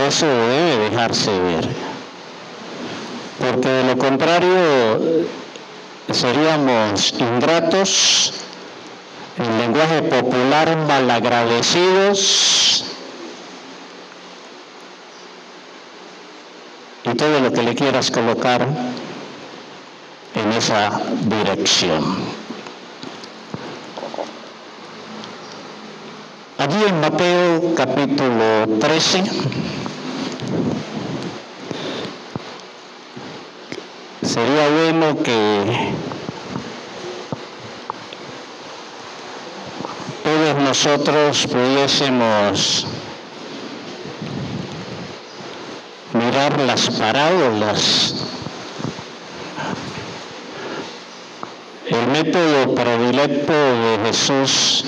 eso debe dejarse ver, porque de lo contrario seríamos ingratos, en lenguaje popular malagradecidos y todo lo que le quieras colocar en esa dirección. Allí en Mateo capítulo 13, sería bueno que todos nosotros pudiésemos mirar las parábolas. El método predilecto de Jesús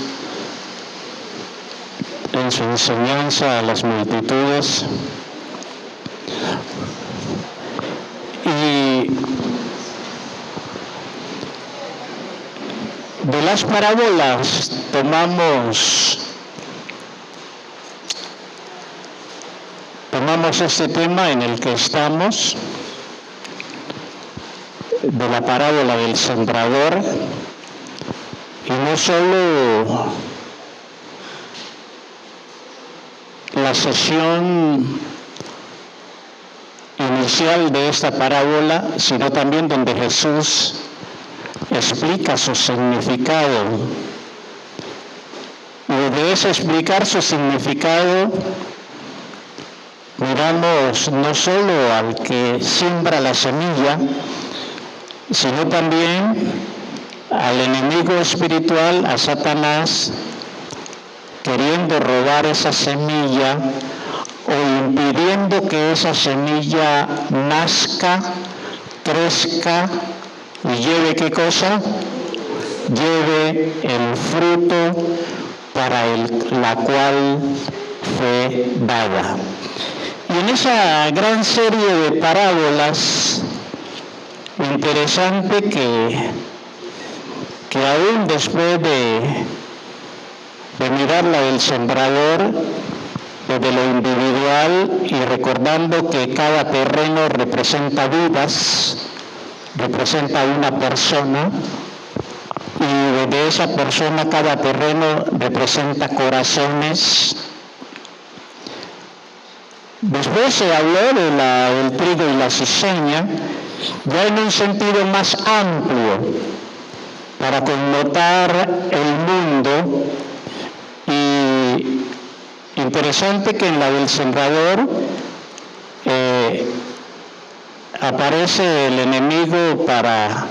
en su enseñanza a las multitudes, y de las parábolas tomamos este tema en el que estamos, de la parábola del sembrador, y no solo la sesión inicial de esta parábola, sino también donde Jesús explica su significado. Y de ese explicar su significado, miramos no solo al que siembra la semilla, sino también al enemigo espiritual, a Satanás, queriendo robar esa semilla o impidiendo que esa semilla nazca, crezca y lleve ¿qué cosa? Lleve el fruto para la cual fue dada. Y en esa gran serie de parábolas, interesante que aún después de mirar la del sembrador desde lo individual y recordando que cada terreno representa vidas, representa una persona, y desde esa persona cada terreno representa corazones. Después se habló del trigo y la cizaña, ya en un sentido más amplio, para connotar el mundo. Y interesante que en la del sembrador aparece el enemigo para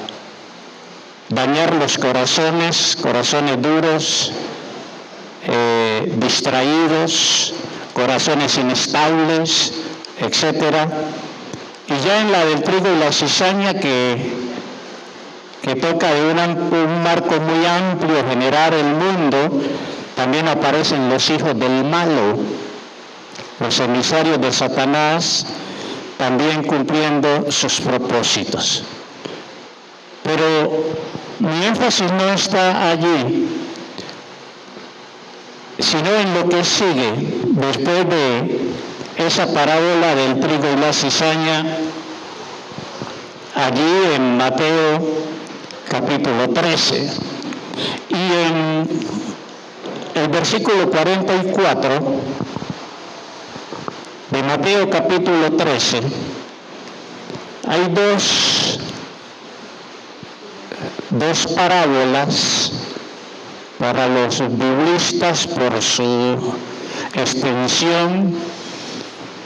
dañar los corazones duros, distraídos, corazones inestables, etc. Y ya en la del trigo y la cizaña, que toca de un marco muy amplio, generar el mundo, también aparecen los hijos del malo, los emisarios de Satanás, también cumpliendo sus propósitos. Pero mi énfasis no está allí, sino en lo que sigue después de esa parábola del trigo y la cizaña, allí en Mateo capítulo 13. Y en el versículo 44 de Mateo capítulo 13 hay dos parábolas para los biblistas por su extensión,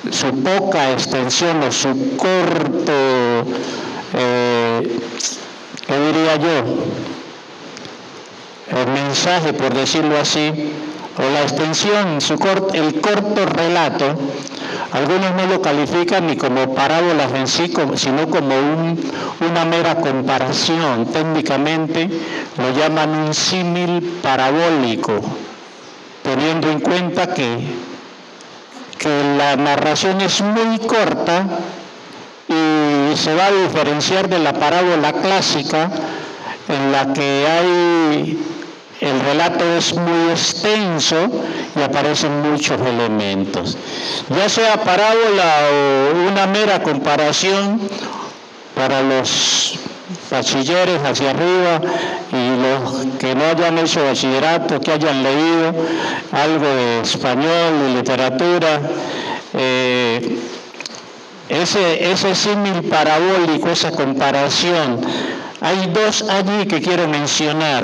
su poca extensión o su corto, ¿qué diría yo? El mensaje, por decirlo así, o la extensión, el corto relato. Algunos no lo califican ni como parábolas en sí, sino como una mera comparación. Técnicamente lo llaman un símil parabólico, teniendo en cuenta que la narración es muy corta y se va a diferenciar de la parábola clásica, en la que hay el relato es muy extenso y aparecen muchos elementos. Ya sea parábola o una mera comparación para los bachilleres hacia arriba y los que no hayan hecho bachillerato, que hayan leído algo de español, de literatura, ese símil parabólico, esa comparación. Hay dos allí que quiero mencionar,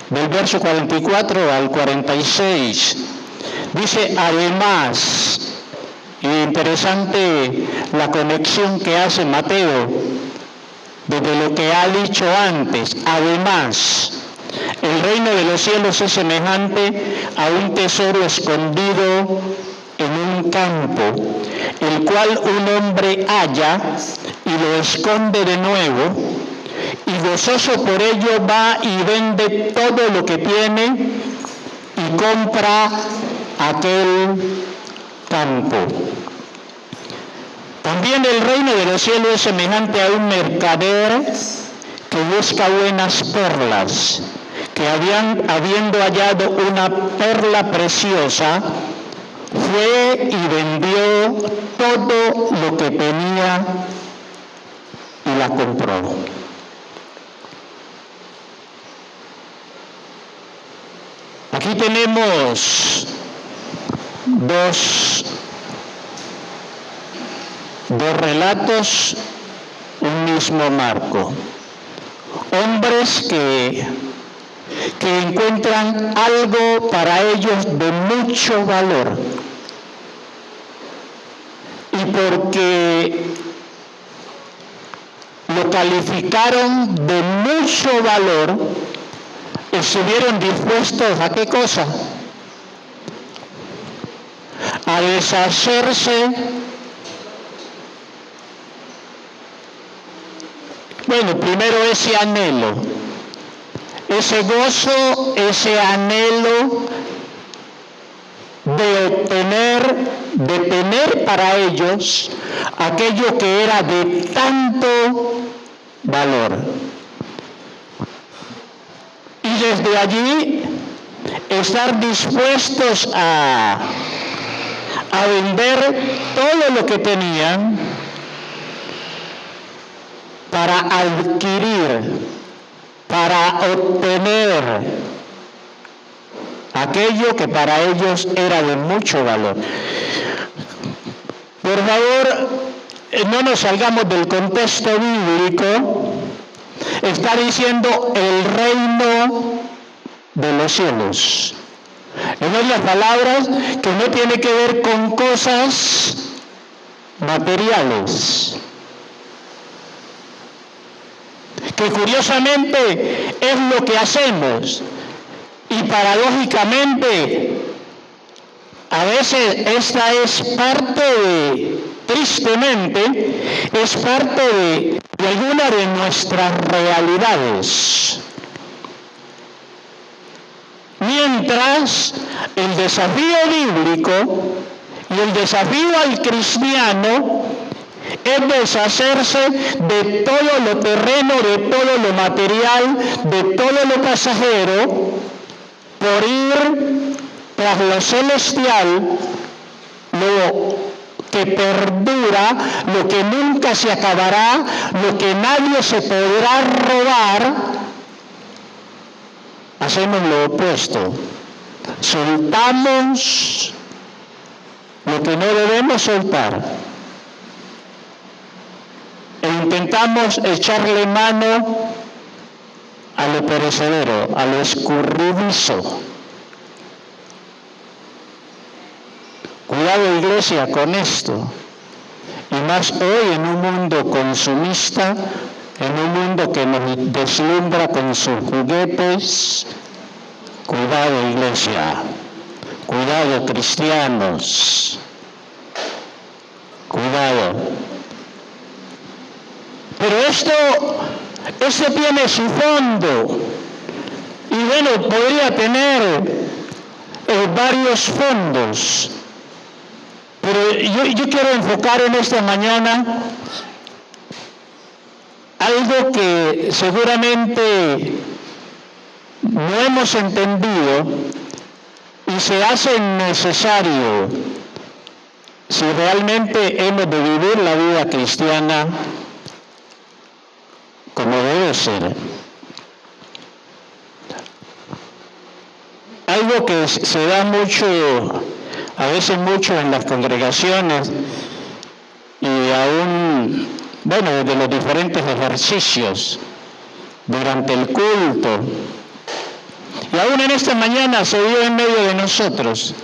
del verso 44 al 46. Dice, además, y interesante la conexión que hace Mateo desde lo que ha dicho antes. Además, el reino de los cielos es semejante a un tesoro escondido en un campo, el cual un hombre halla y lo esconde de nuevo, y gozoso por ello va y vende todo lo que tiene y compra aquel campo. También el reino de los cielos es semejante a un mercader que busca buenas perlas, que habiendo hallado una perla preciosa, fue y vendió todo lo que tenía y la compró. Aquí tenemos dos relatos, un mismo marco. Hombres que encuentran algo para ellos de mucho valor. Y porque lo calificaron de mucho valor, estuvieron dispuestos ¿a qué cosa? A deshacerse. Bueno, primero ese anhelo, ese gozo, ese anhelo de obtener, de tener para ellos aquello que era de tanto valor. Y desde allí estar dispuestos a vender todo lo que tenían para adquirir, para obtener aquello que para ellos era de mucho valor. Por favor, no nos salgamos del contexto bíblico. Está diciendo el reino de los cielos. En otras palabras, que no tiene que ver con cosas materiales. Que curiosamente es lo que hacemos. Y paradójicamente, a veces esta es parte tristemente, es parte de alguna de nuestras realidades. Mientras el desafío bíblico y el desafío al cristiano es deshacerse de todo lo terreno, de todo lo material, de todo lo pasajero, por ir tras lo celestial, lo que perdura, lo que nunca se acabará, lo que nadie se podrá robar. Hacemos lo opuesto. Soltamos lo que no debemos soltar. E intentamos echarle mano a lo perecedero, a lo escurridizo. Cuidado, iglesia, con esto. Y más hoy en un mundo consumista, en un mundo que nos deslumbra con sus juguetes. Cuidado, iglesia. Cuidado, cristianos. Cuidado. Pero esto tiene su fondo. Y bueno, podría tener varios fondos. Pero yo quiero enfocar en esta mañana algo que seguramente no hemos entendido y se hace necesario si realmente hemos de vivir la vida cristiana como debe ser. Algo que se da mucho, a veces mucho en las congregaciones y aún, bueno, de los diferentes ejercicios durante el culto. Y aún en esta mañana se dio en medio de nosotros.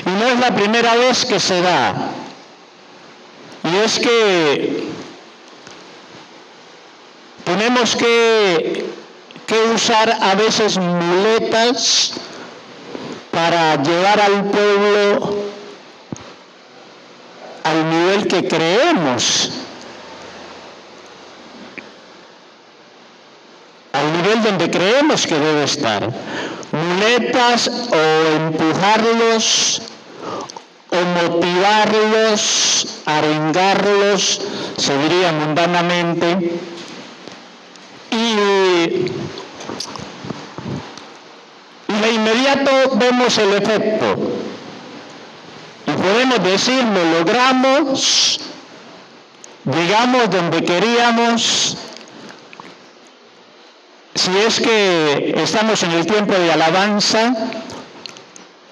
Y no es la primera vez que se da. Y es que tenemos que usar a veces muletas para llevar al pueblo al nivel que creemos, al nivel donde creemos que debe estar. Muletas o empujarlos o motivarlos, arengarlos, se diría mundanamente, y de inmediato vemos el efecto. Y podemos decir, lo logramos, llegamos donde queríamos. Si es que estamos en el tiempo de alabanza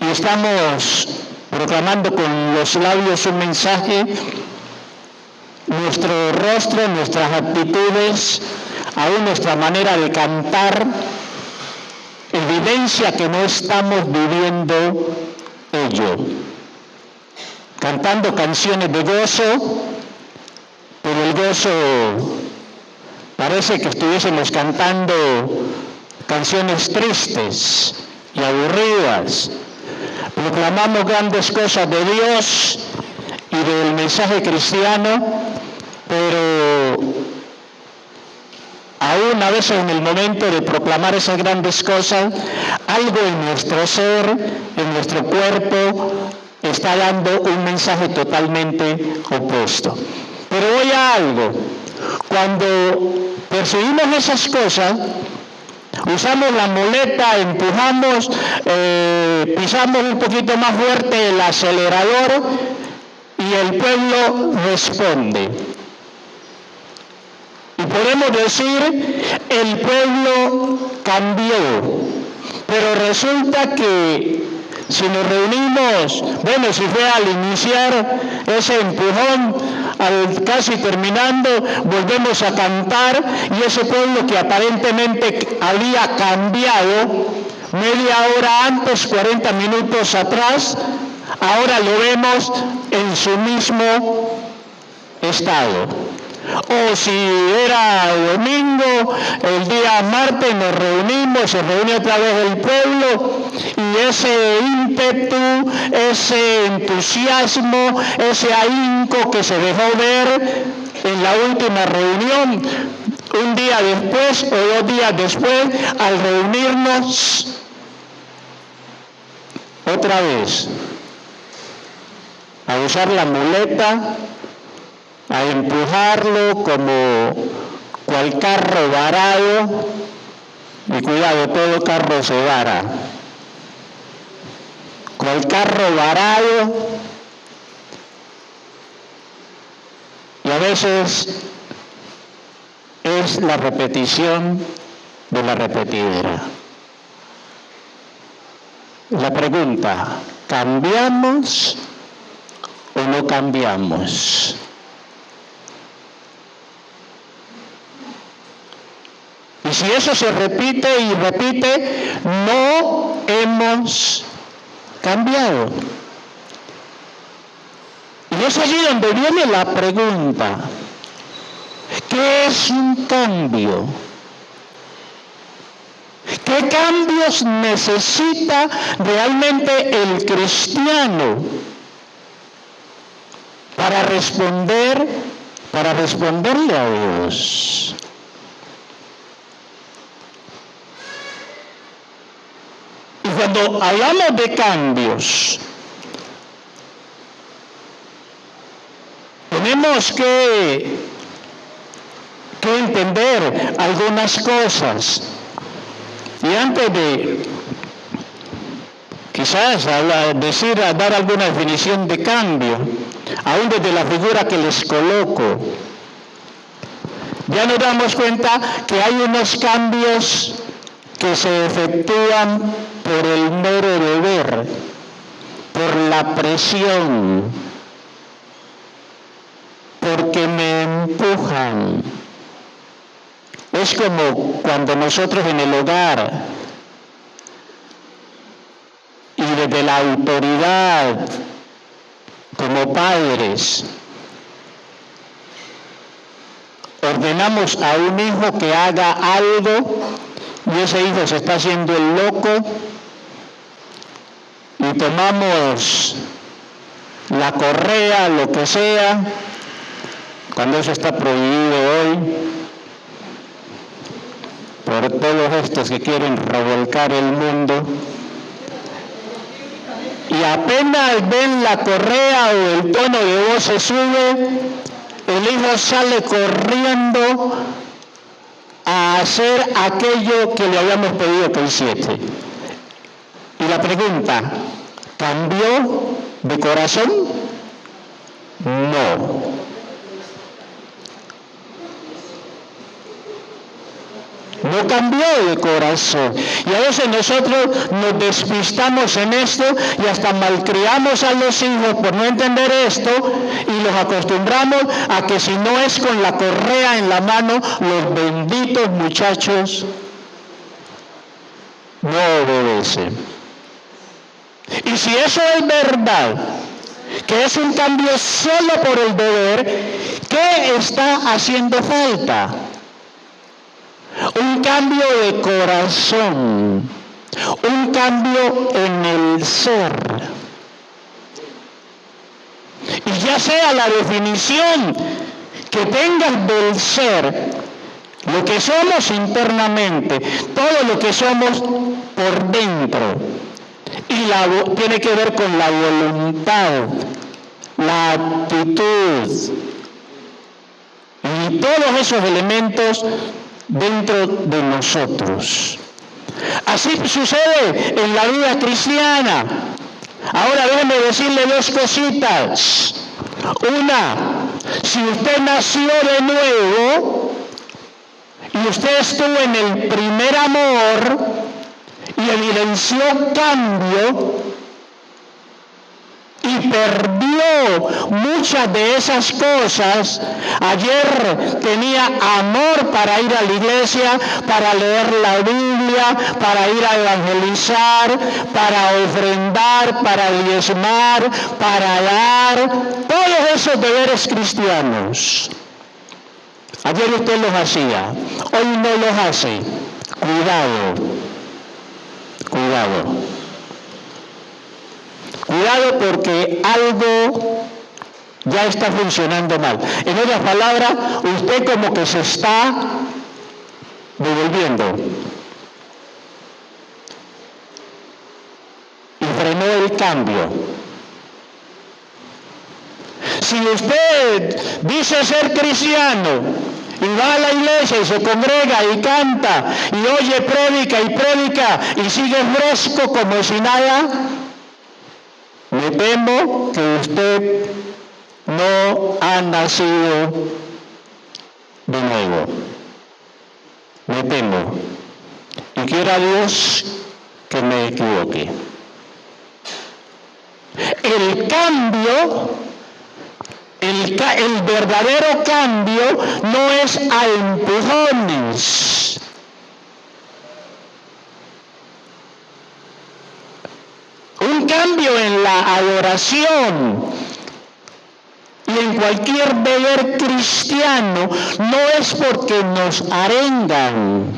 y estamos proclamando con los labios un mensaje, nuestro rostro, nuestras actitudes, aún nuestra manera de cantar, evidencia que no estamos viviendo ello. Cantando canciones de gozo, pero el gozo parece que estuviésemos cantando canciones tristes y aburridas. Proclamamos grandes cosas de Dios y del mensaje cristiano, pero aún a veces en el momento de proclamar esas grandes cosas, algo en nuestro ser, en nuestro cuerpo, está dando un mensaje totalmente opuesto. Pero voy a algo. Cuando percibimos esas cosas, usamos la muleta, empujamos, pisamos un poquito más fuerte el acelerador y el pueblo responde. Y podemos decir, el pueblo cambió. Pero resulta que si nos reunimos, bueno, si fue al iniciar ese empujón, casi terminando, volvemos a cantar, y ese pueblo que aparentemente había cambiado media hora antes, 40 minutos atrás, ahora lo vemos en su mismo estado. O si era domingo, el día martes nos reunimos, se reúne otra vez el pueblo, y ese ímpetu, ese entusiasmo, ese ahínco que se dejó ver en la última reunión, un día después o 2 días después, al reunirnos otra vez, a usar la muleta, a empujarlo como cual carro varado, y cuidado, todo carro se vara, cual carro varado, y a veces es la repetición de la repetidera. La pregunta, ¿cambiamos o no cambiamos? Y si eso se repite y repite, no hemos cambiado. Y es allí donde viene la pregunta. ¿Qué es un cambio? ¿Qué cambios necesita realmente el cristiano para responderle a Dios? Y cuando hablamos de cambios, tenemos que entender algunas cosas. Y Y antes de quizás dar alguna definición de cambio, aún desde la figura que les coloco, ya nos damos cuenta que hay unos cambios que se efectúan por el mero deber, por la presión, porque me empujan. Es como cuando nosotros en el hogar y desde la autoridad como padres ordenamos a un hijo que haga algo y ese hijo se está haciendo el loco y tomamos la correa, lo que sea, cuando eso está prohibido hoy por todos estos que quieren revolcar el mundo, y apenas ven la correa o el tono de voz se sube, el hijo sale corriendo a hacer aquello que le habíamos pedido que hiciese. Y la pregunta, ¿cambió de corazón? No. No cambió de corazón. Y a veces nosotros nos despistamos en esto y hasta malcriamos a los hijos por no entender esto y los acostumbramos a que si no es con la correa en la mano, los benditos muchachos no obedecen. Y si eso es verdad, que es un cambio solo por el deber, ¿qué está haciendo falta? Un cambio de corazón, un cambio en el ser. Y ya sea la definición que tengas del ser, lo que somos internamente, todo lo que somos por dentro, y tiene que ver con la voluntad, la actitud, y todos esos elementos dentro de nosotros. Así sucede en la vida cristiana. Ahora déjeme decirle dos cositas. Una, si usted nació de nuevo y usted estuvo en el primer amor y evidenció cambio y perdió muchas de esas cosas. Ayer tenía amor para ir a la iglesia, para leer la Biblia, para ir a evangelizar, para ofrendar, para diezmar, para dar, todos esos deberes cristianos. Ayer usted los hacía, hoy no los hace. Cuidado. Cuidado porque algo ya está funcionando mal. En otras palabras, usted como que se está devolviendo. Y frenó el cambio. Si usted dice ser cristiano y va a la iglesia y se congrega y canta y oye prédica y sigue fresco como si nada, me temo que usted no ha nacido de nuevo. Me temo. Y quiera Dios que me equivoque. El cambio, el verdadero cambio no es a empujones. Un cambio en la adoración y en cualquier deber cristiano no es porque nos arengan.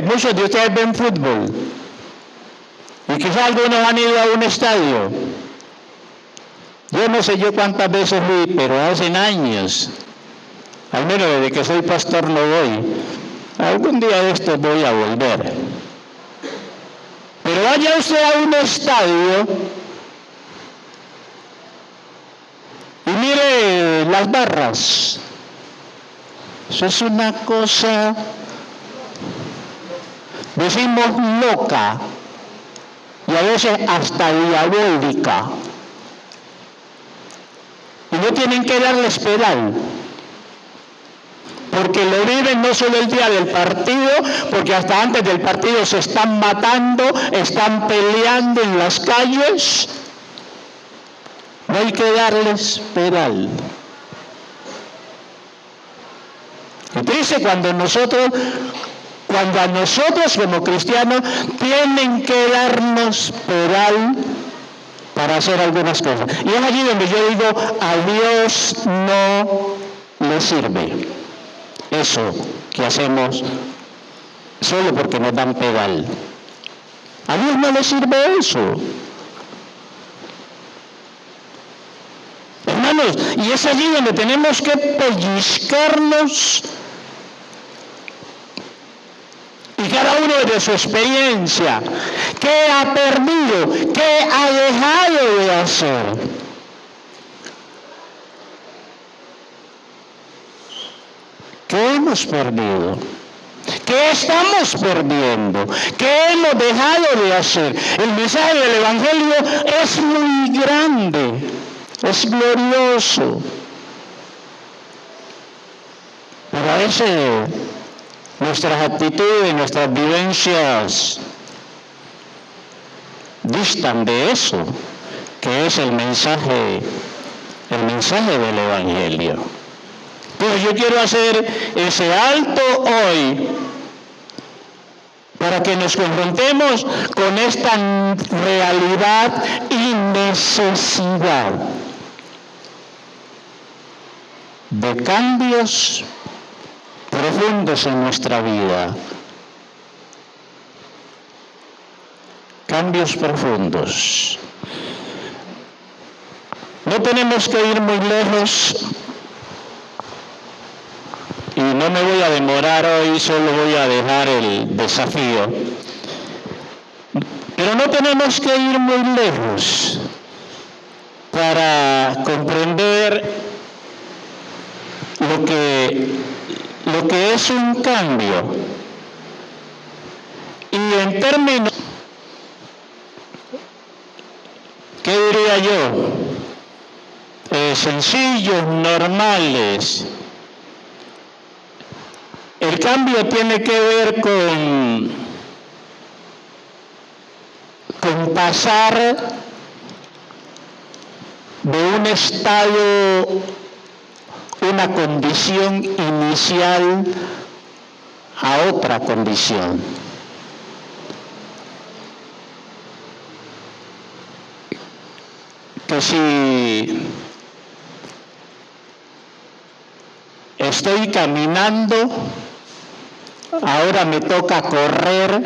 Muchos de ustedes ven fútbol y quizás algunos han ido a un estadio. Yo no sé yo cuántas veces fui, pero hace años, al menos desde que soy pastor no voy. Algún día de estos voy a volver. Pero vaya usted a un estadio y mire las barras. Eso es una cosa, decimos loca, y a veces hasta diabólica. Y no tienen que darles pedal, porque lo viven no solo el día del partido, porque hasta antes del partido se están matando, están peleando en las calles. No hay que darles pedal. Es triste cuando a nosotros como cristianos tienen que darnos pedal para hacer algunas cosas. Y es allí donde yo digo, a Dios no le sirve eso que hacemos solo porque nos dan pedal. A Dios no le sirve eso. Hermanos, y es allí donde tenemos que pellizcarnos, y cada uno de su experiencia, qué ha perdido, qué ha dejado de hacer. ¿Qué hemos perdido? ¿Qué estamos perdiendo? ¿Qué hemos dejado de hacer? El mensaje del Evangelio es muy grande, es glorioso. Pero a veces nuestras actitudes, nuestras vivencias distan de eso, que es el mensaje del Evangelio. Pues yo quiero hacer ese alto hoy para que nos confrontemos con esta realidad y necesidad de cambios profundos en nuestra vida. Cambios profundos. No tenemos que ir muy lejos. Y no me voy a demorar hoy, solo voy a dejar el desafío. Pero no tenemos que ir muy lejos para comprender lo que es un cambio. Y en términos, ¿qué diría yo? Sencillos, normales. El cambio tiene que ver con pasar de un estado, una condición inicial a otra condición. Que si estoy caminando, ahora me toca correr,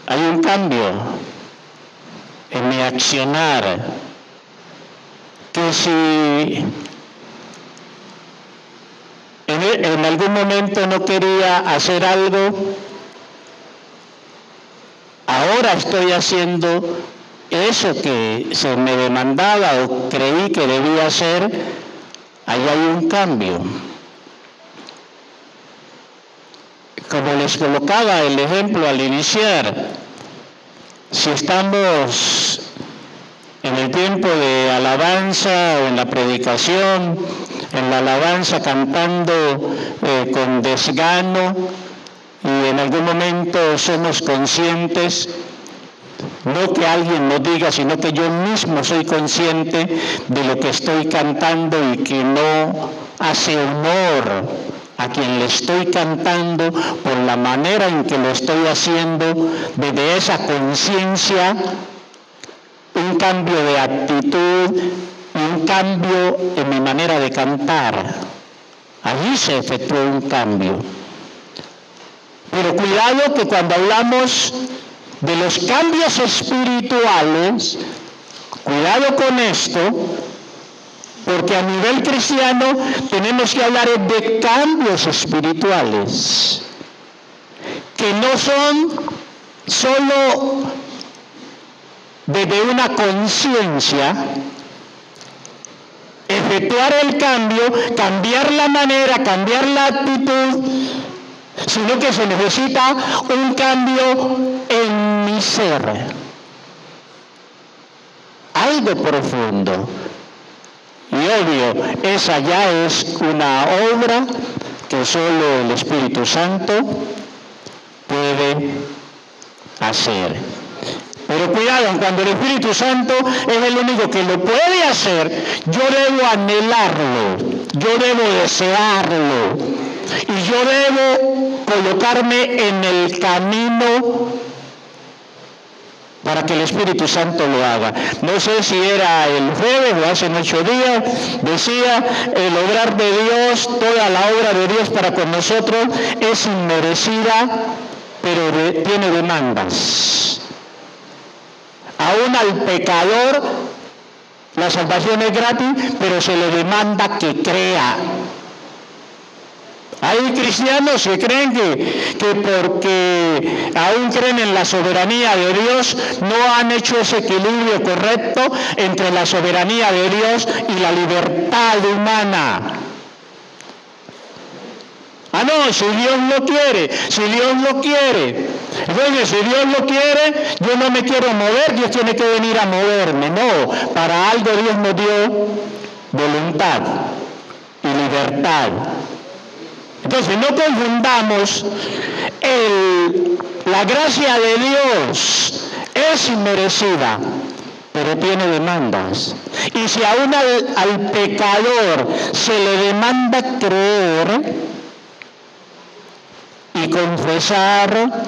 hay un cambio en mi accionar. Que si en algún momento no quería hacer algo, ahora estoy haciendo eso que se me demandaba o creí que debía hacer. Ahí hay un cambio. Como les colocaba el ejemplo al iniciar, si estamos en el tiempo de alabanza o en la predicación, en la alabanza cantando con desgano, y en algún momento somos conscientes, no que alguien nos diga, sino que yo mismo soy consciente de lo que estoy cantando y que no hace honor a quien le estoy cantando por la manera en que lo estoy haciendo, desde esa conciencia, un cambio de actitud y un cambio en mi manera de cantar. Allí se efectuó un cambio. Pero cuidado que cuando hablamos de los cambios espirituales, cuidado con esto, porque a nivel cristiano tenemos que hablar de cambios espirituales, que no son solo desde una conciencia, efectuar el cambio, cambiar la manera, cambiar la actitud, sino que se necesita un cambio en mi ser. Algo profundo. Y obvio, esa ya es una obra que solo el Espíritu Santo puede hacer. Pero cuidado, cuando el Espíritu Santo es el único que lo puede hacer, yo debo anhelarlo, yo debo desearlo, y yo debo colocarme en el camino para que el Espíritu Santo lo haga. No sé si era el jueves o hace 8 días, decía, el obrar de Dios, toda la obra de Dios para con nosotros es inmerecida, pero tiene demandas. Aún al pecador, la salvación es gratis, pero se le demanda que crea. Hay cristianos que creen que porque aún creen en la soberanía de Dios, no han hecho ese equilibrio correcto entre la soberanía de Dios y la libertad humana. Ah, no, si Dios lo quiere, si Dios lo quiere. Entonces, si Dios lo quiere, yo no me quiero mover, Dios tiene que venir a moverme. No, para algo Dios nos dio voluntad y libertad. Entonces, no confundamos la gracia de Dios es inmerecida, pero tiene demandas. Y si aún al pecador se le demanda creer y confesar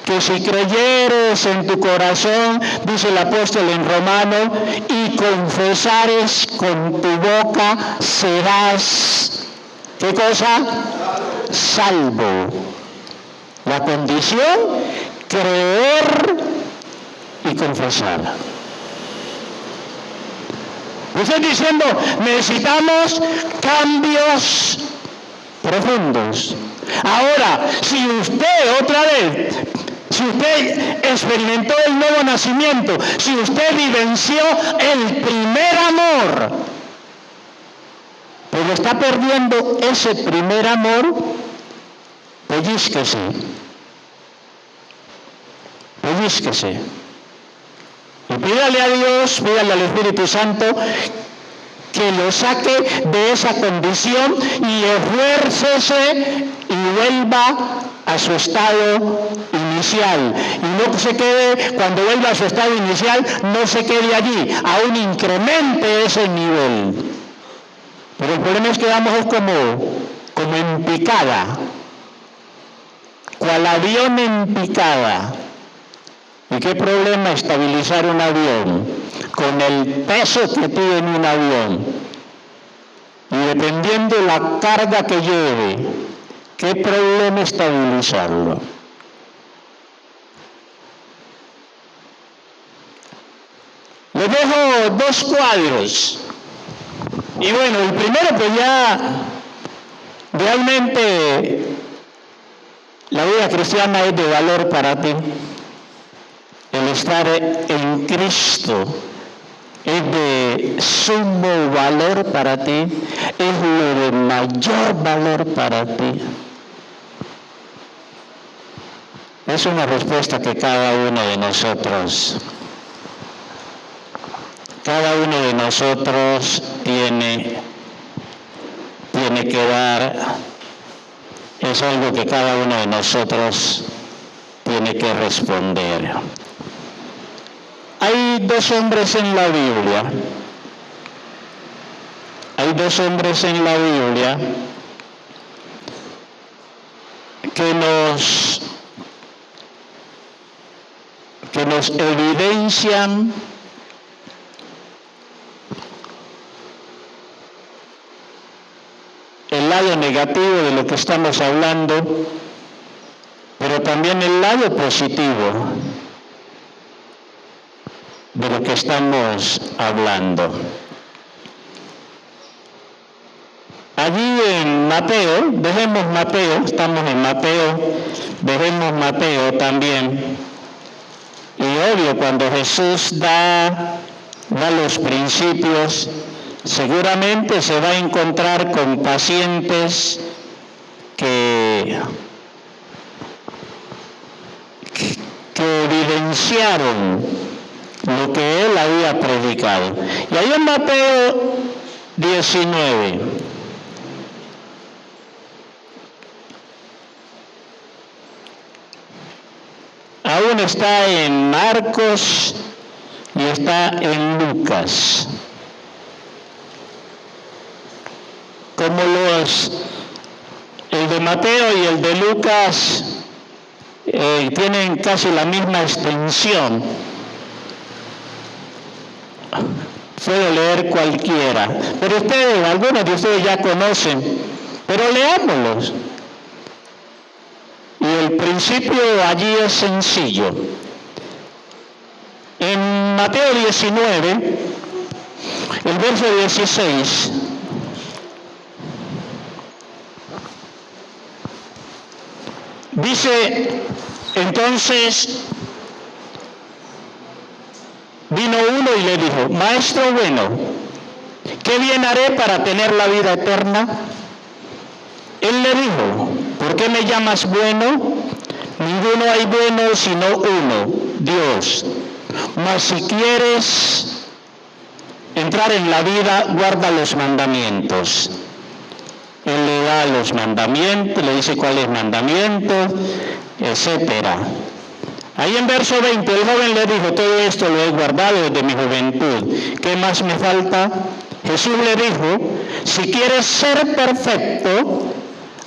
que si creyeres en tu corazón, dice el apóstol en Romanos, y confesares con tu boca, serás, ¿qué cosa? Salvo. La condición, creer y confesar. Estoy diciendo, necesitamos cambios profundos. Ahora, si usted otra vez, si usted experimentó el nuevo nacimiento, si usted vivenció el primer amor, pero está perdiendo ese primer amor, pellízquese. Pellízquese. Y pídale a Dios, pídale al Espíritu Santo que lo saque de esa condición y esfuércese y vuelva a su estado inicial. Y no se quede, cuando vuelva a su estado inicial, no se quede allí, aún incremente ese nivel. Pero el problema es que vamos como en picada, cual avión en picada. ¿Y qué problema estabilizar un avión con el peso que tiene un avión? Y dependiendo de la carga que lleve, ¿qué problema estabilizarlo? Les dejo 2 cuadros. Y bueno, el primero pues ya realmente la vida cristiana es de valor para ti. El estar en Cristo es de sumo valor para ti, es lo de mayor valor para ti. Es una respuesta que cada uno de nosotros tiene que dar. Es algo que cada uno de nosotros tiene que responder. Hay 2 hombres en la Biblia. Hay 2 hombres en la Biblia que nos evidencian el lado negativo de lo que estamos hablando, pero también el lado positivo de lo que estamos hablando. Allí en Mateo, dejemos Mateo, estamos en Mateo, dejemos Mateo también. Y obvio, cuando Jesús da los principios seguramente se va a encontrar con pacientes que evidenciaron lo que él había predicado. Y ahí en Mateo 19, aún está en Marcos y está en Lucas. Como el de Mateo y el de Lucas tienen casi la misma extensión. Puedo leer cualquiera, pero algunos de ustedes ya conocen, pero leámoslos. Y el principio allí es sencillo. En Mateo 19, el verso 16, dice, entonces vino uno y le dijo, Maestro bueno, ¿qué bien haré para tener la vida eterna? Él le dijo, ¿por qué me llamas bueno? Ninguno hay bueno sino uno, Dios. Mas si quieres entrar en la vida, guarda los mandamientos. Él le da los mandamientos, le dice cuáles mandamientos, etcétera. Ahí en verso 20, el joven le dijo, todo esto lo he guardado desde mi juventud. ¿Qué más me falta? Jesús le dijo, si quieres ser perfecto,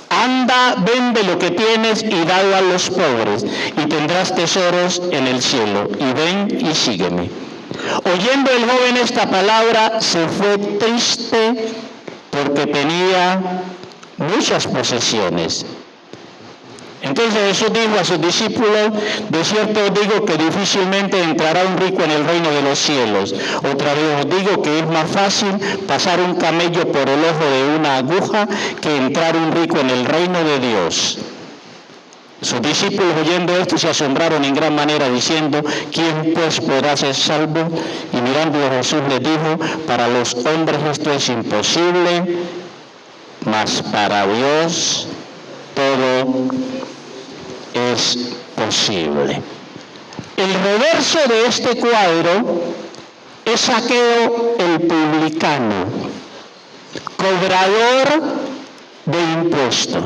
anda, vende lo que tienes y dalo a los pobres, y tendrás tesoros en el cielo. Y ven y sígueme. Oyendo el joven esta palabra, se fue triste porque tenía muchas posesiones. Entonces Jesús dijo a sus discípulos, de cierto os digo que difícilmente entrará un rico en el reino de los cielos. Otra vez os digo que es más fácil pasar un camello por el ojo de una aguja que entrar un rico en el reino de Dios. Sus discípulos oyendo esto se asombraron en gran manera diciendo, ¿quién pues podrá ser salvo? Y mirando a Jesús les dijo, para los hombres esto es imposible, mas para Dios todo es posible. El reverso de este cuadro es Zaqueo el publicano, cobrador de impuestos.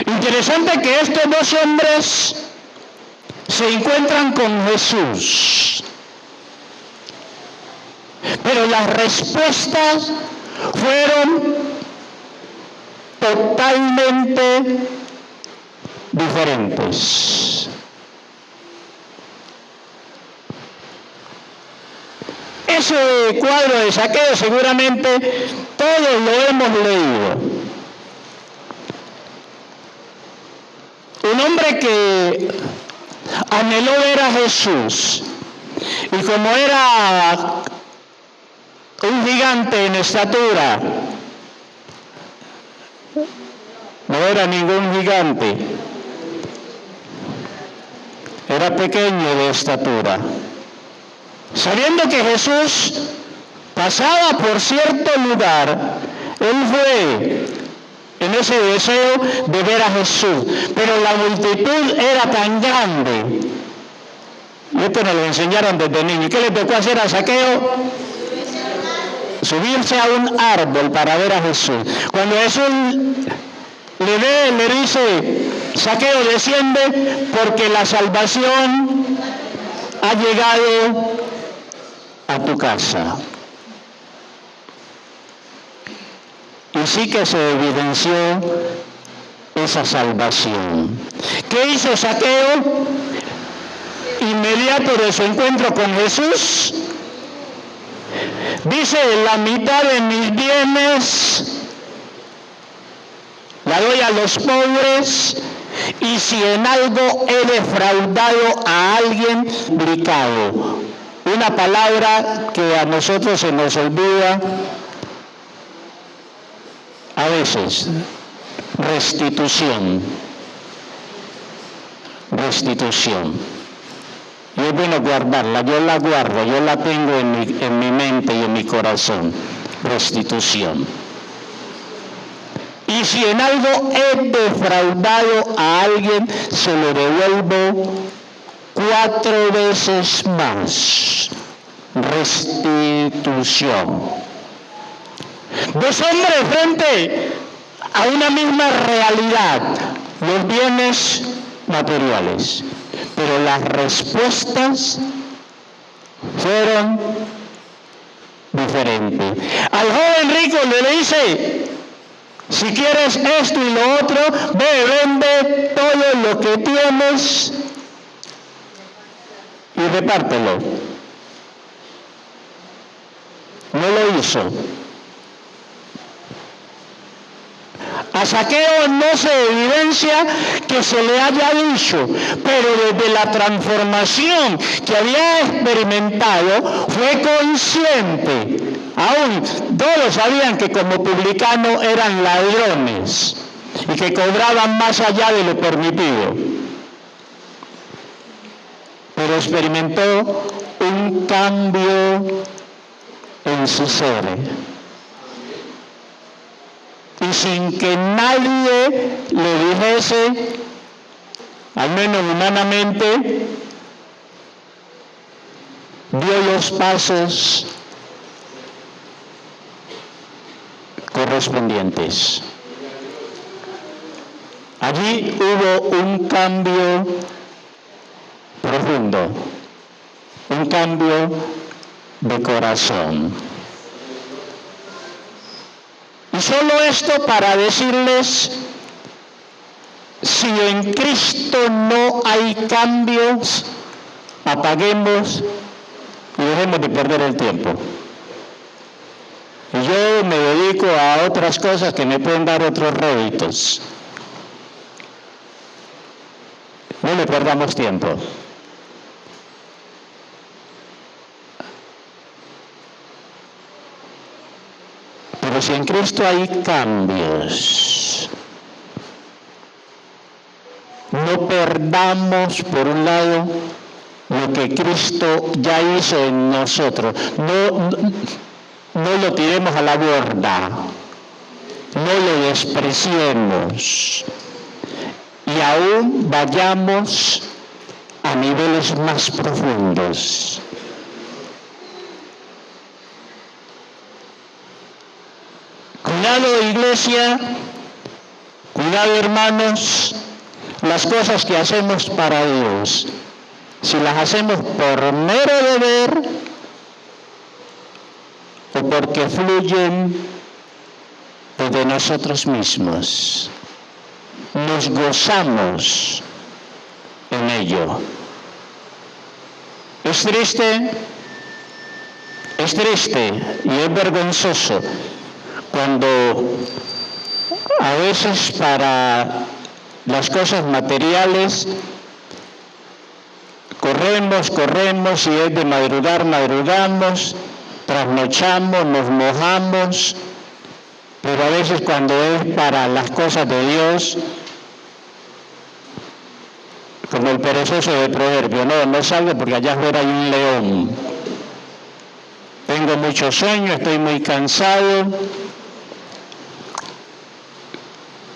Interesante que estos dos hombres se encuentran con Jesús, pero las respuestas fueron totalmente diferentes. Ese cuadro de Zaqueo seguramente todos lo hemos leído. Un hombre que anheló ver a Jesús y como era un gigante en estatura, no era ningún gigante, era pequeño de estatura. Sabiendo que Jesús pasaba por cierto lugar, él fue en ese deseo de ver a Jesús, pero la multitud era tan grande. Y esto nos lo enseñaron desde niño. ¿Y qué le tocó hacer a Zaqueo? Subirse a un árbol para ver a Jesús. Cuando Jesús le ve, le dice, Zaqueo, desciende porque la salvación ha llegado a tu casa. Y sí que se evidenció esa salvación. ¿Qué hizo Zaqueo? Inmediato de su encuentro con Jesús, dice, la mitad de mis bienes la doy a los pobres, y si en algo he defraudado a alguien, duplicado. Una palabra que a nosotros se nos olvida a veces, restitución. Restitución. Y es bueno guardarla, yo la guardo, yo la tengo en mi mente y en mi corazón. Restitución. Y si en algo he defraudado a alguien, se lo devuelvo 4 veces más. Restitución. 2 hombres frente a una misma realidad, los bienes materiales, pero las respuestas fueron diferentes. Al joven rico le dice: si quieres esto y lo otro, ve, vende todo lo que tienes y repártelo. No lo hizo. A Zaqueo no se evidencia que se le haya dicho, pero desde la transformación que había experimentado fue consciente. Aún todos sabían que como publicanos eran ladrones y que cobraban más allá de lo permitido. Pero experimentó un cambio en su ser. Y sin que nadie le dijese, al menos humanamente, dio los pasos correspondientes. Allí hubo un cambio profundo, un cambio de corazón. Y solo esto para decirles, si en Cristo no hay cambios, apaguemos y dejemos de perder el tiempo. Y yo me dedico a otras cosas que me pueden dar otros réditos. No le perdamos tiempo. Pero si en Cristo hay cambios, no perdamos, por un lado, lo que Cristo ya hizo en nosotros. No lo tiremos a la borda, no lo despreciemos y aún vayamos a niveles más profundos. Cuidado, iglesia, cuidado, hermanos, las cosas que hacemos para Dios, si las hacemos por mero deber o porque fluyen desde nosotros mismos, nos gozamos en ello. Es triste y es vergonzoso cuando a veces para las cosas materiales corremos y es de madrugamos, trasnochamos, nos mojamos, pero a veces cuando es para las cosas de Dios, como el perezoso de Proverbio, no salgo porque allá afuera hay un león. Tengo mucho sueño, estoy muy cansado.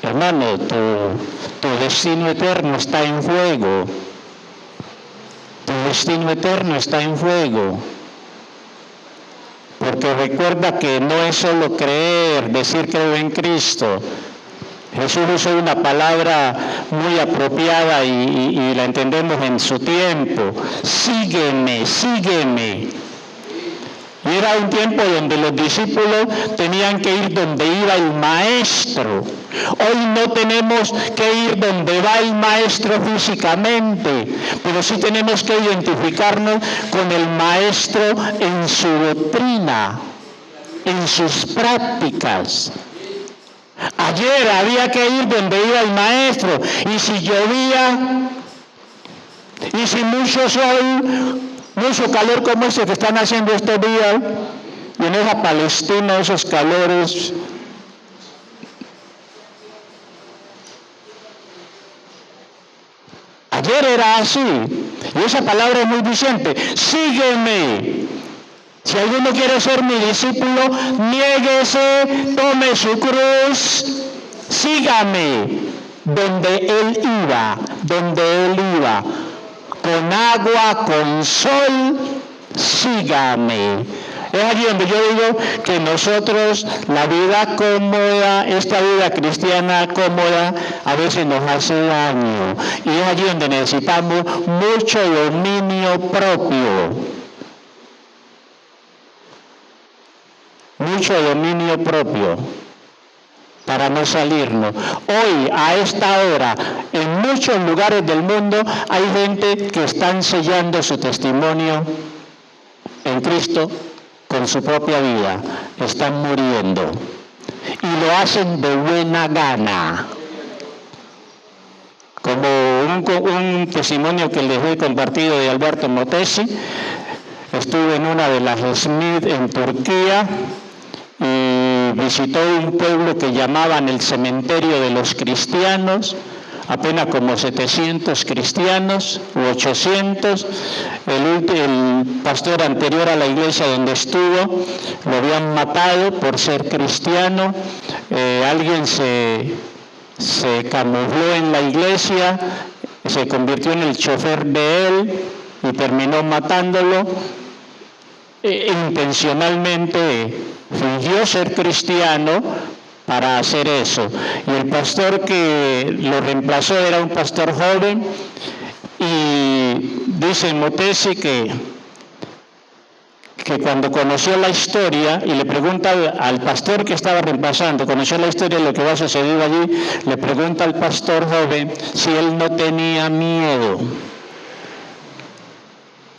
Hermano, tu destino eterno está en fuego. Tu destino eterno está en fuego. Porque recuerda que no es solo creer, decir creo en Cristo. Jesús usó una palabra muy apropiada y la entendemos en su tiempo. Sígueme, sígueme. Y era un tiempo donde los discípulos tenían que ir donde iba el maestro. Hoy no tenemos que ir donde va el maestro físicamente, pero sí tenemos que identificarnos con el maestro en su doctrina, en sus prácticas. Ayer había que ir donde iba el maestro, y si llovía, y si mucho sol, mucho calor como ese que están haciendo estos días, y en esa Palestina, esos calores. Ayer era así, Y esa palabra es muy diciente. Sígueme. Si alguno quiere ser mi discípulo, niéguese, tome su cruz, sígame. Donde él iba, con agua, con sol, sígame. Es allí donde yo digo que nosotros, la vida cómoda, esta vida cristiana cómoda, a veces nos hace daño. Y es allí donde necesitamos mucho dominio propio. Mucho dominio propio para no salirnos. Hoy, a esta hora, en muchos lugares del mundo hay gente que están sellando su testimonio en Cristo con su propia vida. Están muriendo. Y lo hacen de buena gana. Como un testimonio que les he compartido de Alberto Motesi. Estuve en una de las Smith en Turquía y visitó un pueblo que llamaban el cementerio de los cristianos, apenas como 700 cristianos u 800. El pastor anterior a la iglesia donde estuvo lo habían matado por ser cristiano. Alguien se camufló en la iglesia, se convirtió en el chofer de él y terminó matándolo. Intencionalmente fingió ser cristiano para hacer eso. Y el pastor que lo reemplazó era un pastor joven, y dice Motesi que cuando conoció la historia, y le pregunta al pastor que estaba reemplazando, conoció la historia de lo que había sucedido allí, le pregunta al pastor joven si él no tenía miedo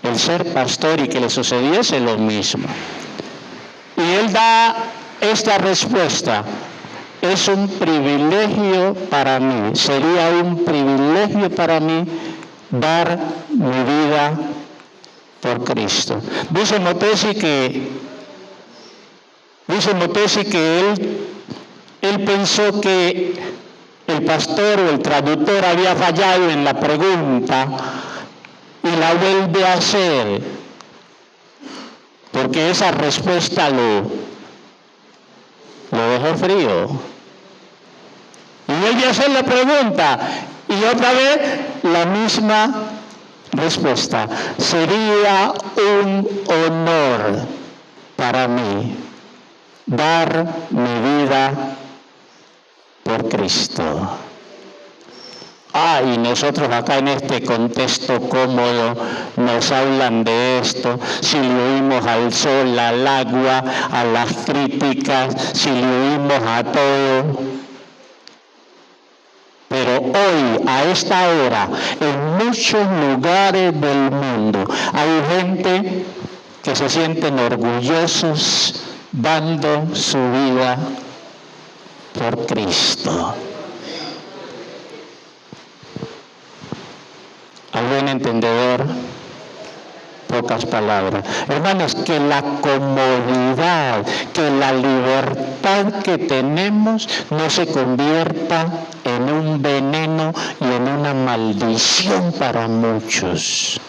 el ser pastor y que le sucediese lo mismo. Y él da esta respuesta: es un privilegio para mí, sería un privilegio para mí dar mi vida por Cristo. Dice Motesi que él pensó que el pastor o el traductor había fallado en la pregunta y la vuelve a hacer, porque esa respuesta lo dejó frío. Y vuelve a hacer la pregunta, y otra vez la misma respuesta: sería un honor para mí dar mi vida por Cristo. Y nosotros acá en este contexto cómodo nos hablan de esto, si le oímos al sol, al agua, a las críticas, si le oímos a todo. Pero hoy, a esta hora, en muchos lugares del mundo, hay gente que se sienten orgullosos dando su vida por Cristo. Al buen entendedor, pocas palabras. Hermanos, que la comodidad, que la libertad que tenemos no se convierta en un veneno y en una maldición para muchos.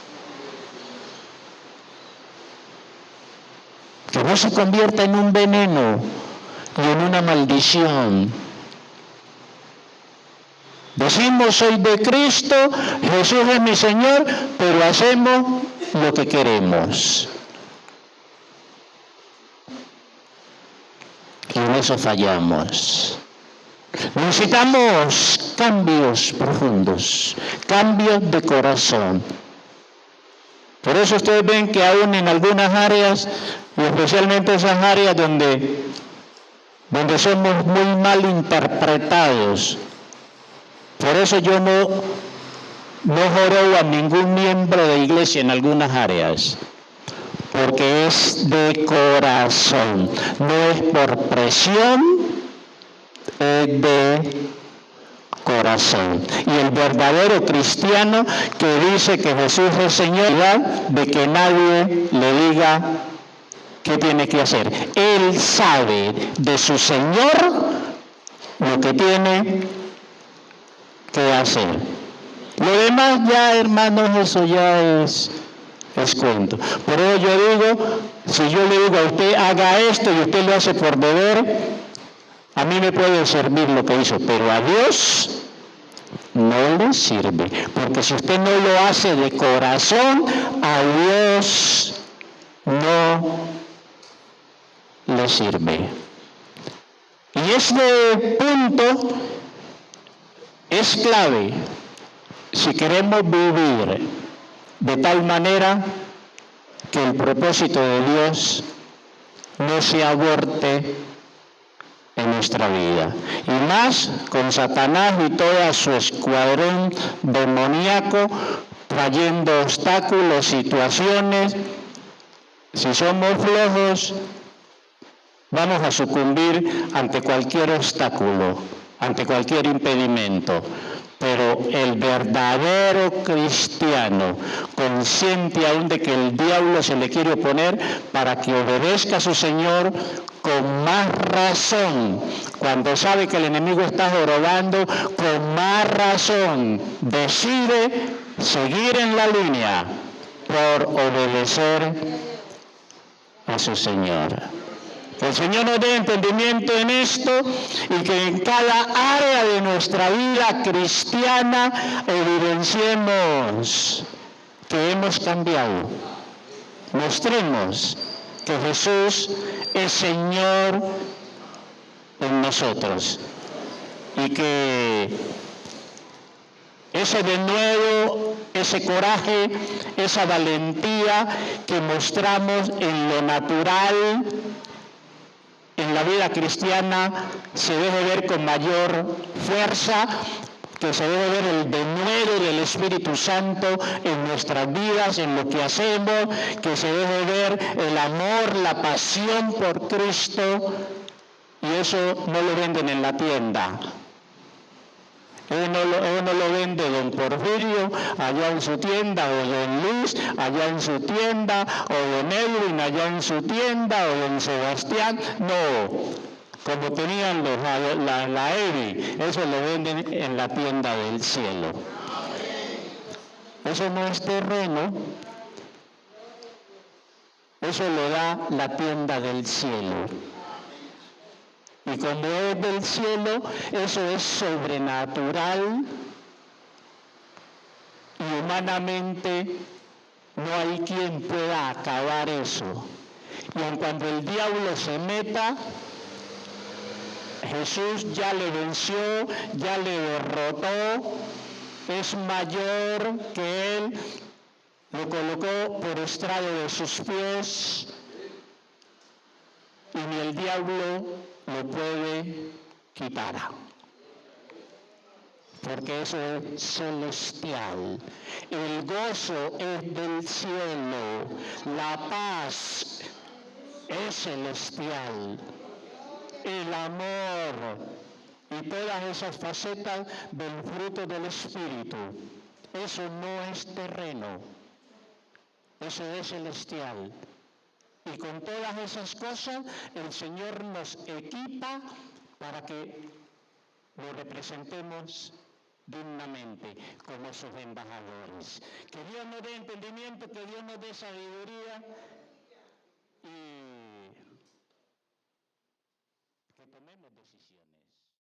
Que no se convierta en un veneno y en una maldición. Decimos: soy de Cristo, Jesús es mi Señor, pero hacemos lo que queremos. Y en eso fallamos. Necesitamos cambios profundos, cambios de corazón. Por eso ustedes ven que aún en algunas áreas, y especialmente esas áreas donde somos muy mal interpretados. Por eso yo no jorobo a ningún miembro de iglesia en algunas áreas, porque es de corazón, no es por presión, es de corazón. Y el verdadero cristiano que dice que Jesús es Señor, de que nadie le diga qué tiene que hacer. Él sabe de su Señor lo que tiene que hacer. Lo demás ya, hermanos, eso ya es cuento. Por eso yo digo, si yo le digo a usted haga esto y usted lo hace por deber, a mí me puede servir lo que hizo, pero a Dios no le sirve. Porque si usted no lo hace de corazón, a Dios no le sirve. Y este punto es clave si queremos vivir de tal manera que el propósito de Dios no se aborte en nuestra vida. Y más con Satanás y todo su escuadrón demoníaco trayendo obstáculos, situaciones. Si somos flojos, vamos a sucumbir ante cualquier obstáculo, ante cualquier impedimento. Pero el verdadero cristiano, consciente aún de que el diablo se le quiere oponer para que obedezca a su Señor, con más razón, cuando sabe que el enemigo está jorobando, con más razón decide seguir en la línea por obedecer a su Señor. Que el Señor nos dé entendimiento en esto y que en cada área de nuestra vida cristiana evidenciemos que hemos cambiado. Mostremos que Jesús es Señor en nosotros y que ese denuedo, ese coraje, esa valentía que mostramos en lo natural, en la vida cristiana, se debe ver con mayor fuerza, que se debe ver el denuedo del Espíritu Santo en nuestras vidas, en lo que hacemos, que se debe ver el amor, la pasión por Cristo, y eso no lo venden en la tienda. Uno lo vende don Porfirio allá en su tienda, o don Luis allá en su tienda, o don Edwin allá en su tienda, o don Sebastián. No, como tenían la Evi, eso lo venden en la tienda del cielo. Eso no es terreno, eso lo da la tienda del cielo. Y como es del cielo, eso es sobrenatural y humanamente no hay quien pueda acabar eso. Y aun cuando el diablo se meta, Jesús ya le venció, ya le derrotó, es mayor que él, lo colocó por estrado de sus pies y ni el diablo lo puede quitar, porque eso es celestial. El gozo es del cielo, la paz es celestial, el amor y todas esas facetas del fruto del Espíritu. Eso no es terreno, eso es celestial. Y con todas esas cosas, el Señor nos equipa para que lo representemos dignamente como sus embajadores. Que Dios nos dé entendimiento, que Dios nos dé sabiduría.